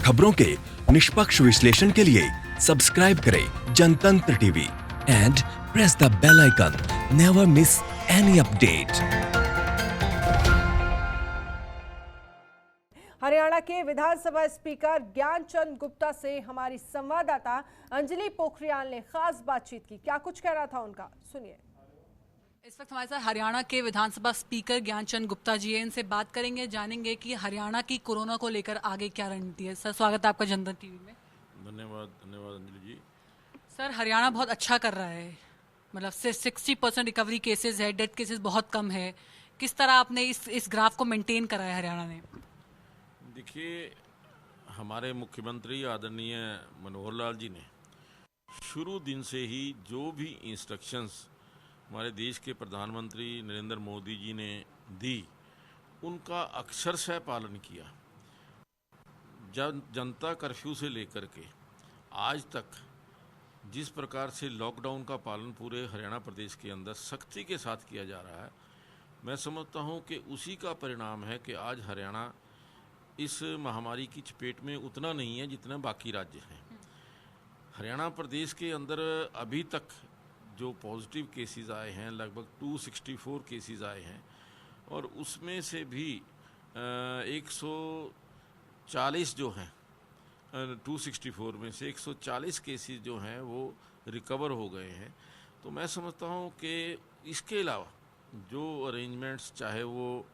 खबरों के निष्पक्ष विश्लेषण के लिए सब्सक्राइब करें Janatantra TV and press the bell icon. Never miss any update. Haryana के विधानसभा स्पीकर ज्ञानचंद गुप्ता से हमारी संवाददाता अंजलि पोखरियाल ने खास बातचीत की। क्या कुछ कह रहा था उनका, सुनिए। इस वक्त हमारे साथ हरियाणा के विधानसभा स्पीकर ज्ञानचंद गुप्ता जी हैं। इनसे बात करेंगे, जानेंगे कि हरियाणा की कोरोना को लेकर आगे क्या रणनीति है। सर, स्वागत है आपका जनतंत्र टीवी में। धन्यवाद अंजलि जी। सर, हरियाणा बहुत अच्छा कर रहा है, मतलब 60% रिकवरी केसेस है, डेथ केसेस बहुत कम है। किस तरह आपने इस ग्राफ को मेंटेन करा है हरियाणा ने? देखिए, हमारे मुख्यमंत्री आदरणीय मनोहर लाल जी ने शुरू दिन से ही जो भी इंस्ट्रक्शंस हमारे देश के प्रधानमंत्री नरेंद्र मोदी जी ने दी, उनका अक्षरशः पालन किया। जनता कर्फ्यू से लेकर के आज तक जिस प्रकार से लॉकडाउन का पालन पूरे हरियाणा प्रदेश के अंदर सख्ती के साथ किया जा रहा है, मैं समझता हूं कि उसी का परिणाम है कि आज हरियाणा इस महामारी की चपेट में उतना नहीं है जितना बाकी राज्य हैं। हरियाणा प्रदेश के अंदर अभी तक जो पॉजिटिव केसेस आए हैं, लगभग 264 केसेस आए हैं, और उसमें से भी 140 जो हैं, 264 में से 140 केसेस जो हैं वो रिकवर हो गए हैं। तो मैं समझता हूँ कि इसके अलावा जो अरेंजमेंट्स, चाहे वो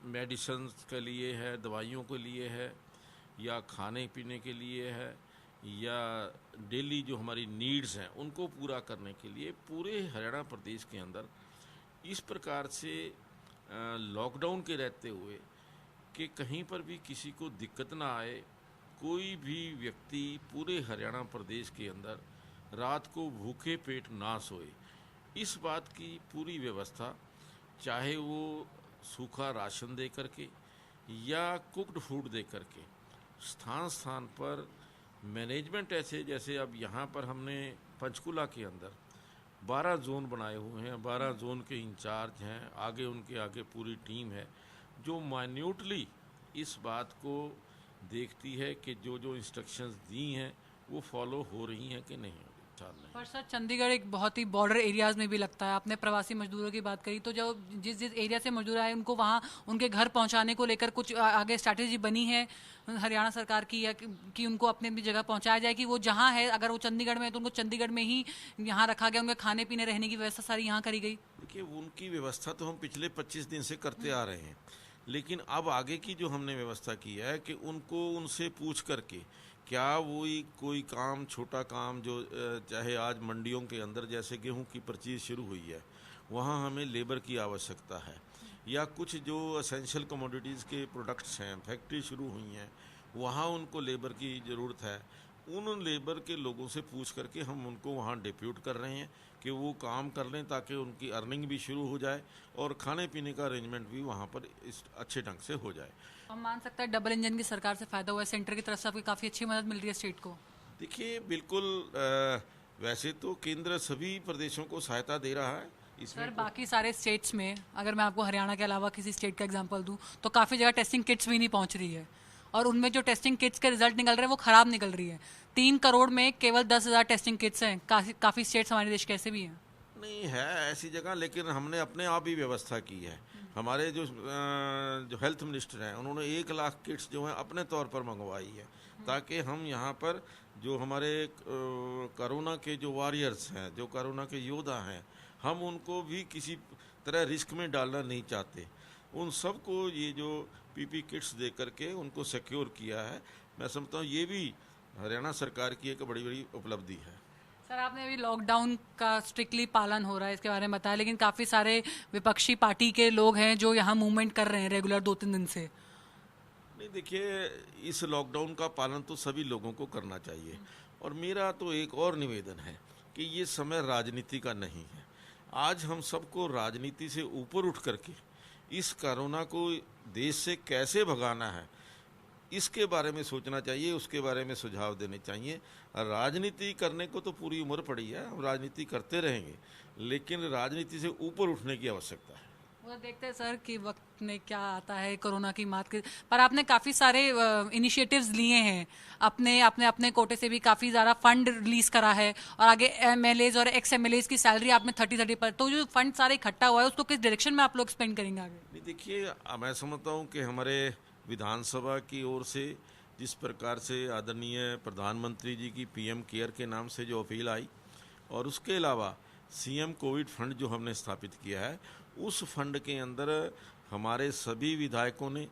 मेडिसिन्स के लिए है, दवाइयों के लिए है, या खाने पीने के लिए है, या डेली जो हमारी नीड्स हैं उनको पूरा करने के लिए पूरे हरियाणा प्रदेश के अंदर इस प्रकार से लॉकडाउन के रहते हुए कि कहीं पर भी किसी को दिक्कत ना आए, कोई भी व्यक्ति पूरे हरियाणा प्रदेश के अंदर रात को भूखे पेट ना सोए, इस बात की पूरी व्यवस्था, चाहे वो सूखा राशन दे करके या कुक्ड फूड दे करके, स्थान स्थान पर मैनेजमेंट ऐसे, जैसे अब यहाँ पर हमने पंचकुला के अंदर 12 जोन बनाए हुए हैं, 12 जोन के इंचार्ज हैं, आगे उनके आगे पूरी टीम है जो माइन्यूटली इस बात को देखती है कि जो जो इंस्ट्रक्शंस दी हैं वो फॉलो हो रही हैं कि नहीं। पर सर, चंडीगढ़ एक बहुत ही बॉर्डर एरियाज में भी लगता है। आपने प्रवासी मजदूरों की बात करी, तो जो जिस एरिया से मजदूर आए उनको वहाँ उनके घर पहुँचाने को लेकर कुछ आगे स्ट्रैटेजी बनी है हरियाणा सरकार की, या कि उनको अपने अपनी जगह पहुँचाया जाए, कि वो जहाँ है, अगर वो चंडीगढ़ में है तो उनको चंडीगढ़ में ही यहाँ रखा गया, उनके खाने पीने रहने की व्यवस्था सारी यहाँ करी गई? देखिए, उनकी व्यवस्था तो हम पिछले 25 दिन से करते आ रहे हैं, लेकिन अब आगे की जो हमने व्यवस्था की है कि उनको उनसे पूछ करके क्या वो कोई काम, छोटा काम जो, चाहे आज मंडियों के अंदर जैसे गेहूं की परचेज शुरू हुई है, वहाँ हमें लेबर की आवश्यकता है, या कुछ जो एसेंशियल कमोडिटीज़ के प्रोडक्ट्स हैं, फैक्ट्री शुरू हुई हैं, वहाँ उनको लेबर की ज़रूरत है। उन लेबर के लोगों से पूछ करके हम उनको वहाँ डिप्यूट कर रहे हैं कि वो काम कर लें, ताकि उनकी अर्निंग भी शुरू हो जाए और खाने पीने का अरेंजमेंट भी वहाँ पर इस अच्छे ढंग से हो जाए। हम मान सकते हैं डबल इंजन की सरकार से फायदा हुआ है, सेंटर की तरफ से आपकी काफ़ी अच्छी मदद मिल रही है स्टेट को? देखिए, बिल्कुल, वैसे तो केंद्र सभी प्रदेशों को सहायता दे रहा है इसमें। सर, बाकी सारे स्टेट्स में, अगर मैं आपको हरियाणा के अलावा किसी स्टेट का एग्जांपल दूं, तो काफ़ी जगह टेस्टिंग किट्स भी नहीं पहुंच रही है, और उनमें जो टेस्टिंग किट्स के रिजल्ट निकल रहे हैं वो ख़राब निकल रही है। 3 करोड़ में केवल 10,000 टेस्टिंग किट्स हैं। काफ़ी स्टेट्स हमारे देश के ऐसे भी हैं। नहीं है ऐसी जगह, लेकिन हमने अपने आप ही व्यवस्था की है। हमारे जो हेल्थ मिनिस्टर हैं, उन्होंने 1 लाख किट्स जो हैं अपने तौर पर मंगवाई है, ताकि हम यहाँ पर जो हमारे कोरोना के जो वॉरियर्स हैं, जो कोरोना के योद्धा हैं, हम उनको भी किसी तरह रिस्क में डालना नहीं चाहते। उन सबको ये जो पीपी किट्स दे करके उनको सिक्योर किया है। मैं समझता हूँ ये भी हरियाणा सरकार की एक बड़ी उपलब्धि है। सर, आपने अभी लॉकडाउन का स्ट्रिक्टली पालन हो रहा है इसके बारे में बताया, लेकिन काफ़ी सारे विपक्षी पार्टी के लोग हैं जो यहाँ मूवमेंट कर रहे हैं रेगुलर 2-3 दिन से। नहीं, देखिए, इस लॉकडाउन का पालन तो सभी लोगों को करना चाहिए, और मेरा तो एक और निवेदन है कि ये समय राजनीति का नहीं है। आज हम सबको राजनीति से ऊपर उठ करके इस कोरोना को देश से कैसे भगाना है, इसके बारे में सोचना चाहिए, उसके बारे में सुझाव देने चाहिए। राजनीति करने को तो पूरी उम्र पड़ी है, हम राजनीति करते रहेंगे, लेकिन राजनीति से ऊपर उठने की आवश्यकता है। वो देखते हैं सर कि वक्त में क्या आता है कोरोना की मात के, पर आपने काफ़ी सारे इनिशिएटिव्स लिए हैं, अपने अपने अपने कोटे से भी काफ़ी ज़्यादा फंड रिलीज करा है, और आगे एमएलएज और एक्स एमएलएज की सैलरी आपने 30 पर, तो जो फंड सारे इकट्ठा हुआ है उसको किस डायरेक्शन में आप लोग स्पेंड करेंगे आगे? नहीं, देखिए मैं समझता हूँ कि हमारे विधानसभा की ओर से जिस प्रकार से आदरणीय प्रधानमंत्री जी की पीएम केयर के नाम से जो अपील आई, और उसके अलावा सीएम कोविड फंड जो हमने स्थापित किया है, उस फंड के अंदर हमारे सभी विधायकों ने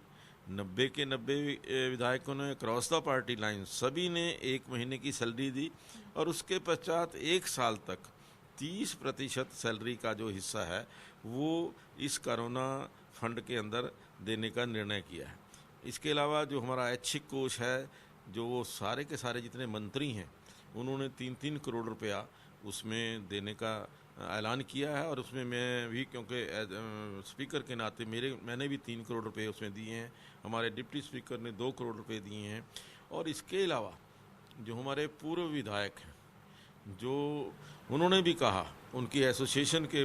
90 के 90 विधायकों ने क्रॉस द पार्टी लाइन सभी ने 1 महीने की सैलरी दी, और उसके पश्चात 1 साल तक 30% सैलरी का जो हिस्सा है वो इस कोरोना फंड के अंदर देने का निर्णय किया है। इसके अलावा जो हमारा ऐच्छिक कोष है, जो वो सारे के सारे जितने मंत्री हैं उन्होंने 3-3 करोड़ रुपया उसमें देने का ऐलान किया है, और उसमें मैं भी, क्योंकि स्पीकर के नाते मैंने भी 3 करोड़ रुपए उसमें दिए हैं, हमारे डिप्टी स्पीकर ने 2 करोड़ रुपए दिए हैं। और इसके अलावा जो हमारे पूर्व विधायक हैं, जो उन्होंने भी कहा, उनकी एसोसिएशन के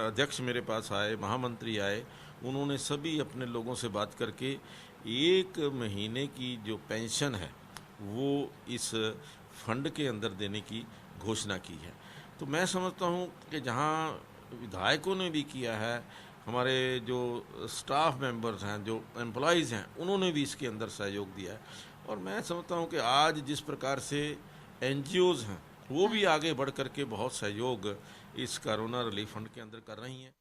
अध्यक्ष मेरे पास आए, महामंत्री आए, उन्होंने सभी अपने लोगों से बात करके 1 महीने की जो पेंशन है वो इस फंड के अंदर देने की घोषणा की है। तो मैं समझता हूँ कि जहाँ विधायकों ने भी किया है, हमारे जो स्टाफ मेंबर्स हैं, जो एम्प्लॉयज़ हैं, उन्होंने भी इसके अंदर सहयोग दिया है। और मैं समझता हूँ कि आज जिस प्रकार से एनजीओज़ हैं वो भी आगे बढ़ करके बहुत सहयोग इस कोरोना रिलीफ फंड के अंदर कर रही हैं।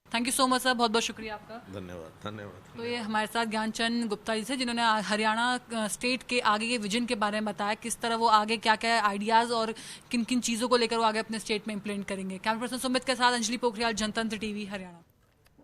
Thank you so much sir, बहुत बहुत शुक्रिया आपका। धन्यवाद धन्यवाद। तो ये हमारे साथ ज्ञानचंद गुप्ता जी से, जिन्होंने हरियाणा स्टेट के आगे के विजन के बारे में बताया, किस तरह वो आगे क्या क्या आइडियाज़ और किन किन चीज़ों को लेकर वो आगे अपने स्टेट में इम्प्लीमेंट करेंगे। कैमरा पर्सन सुमित के साथ अंजलि पोखरियाल, जनतंत्र टीवी, हरियाणा।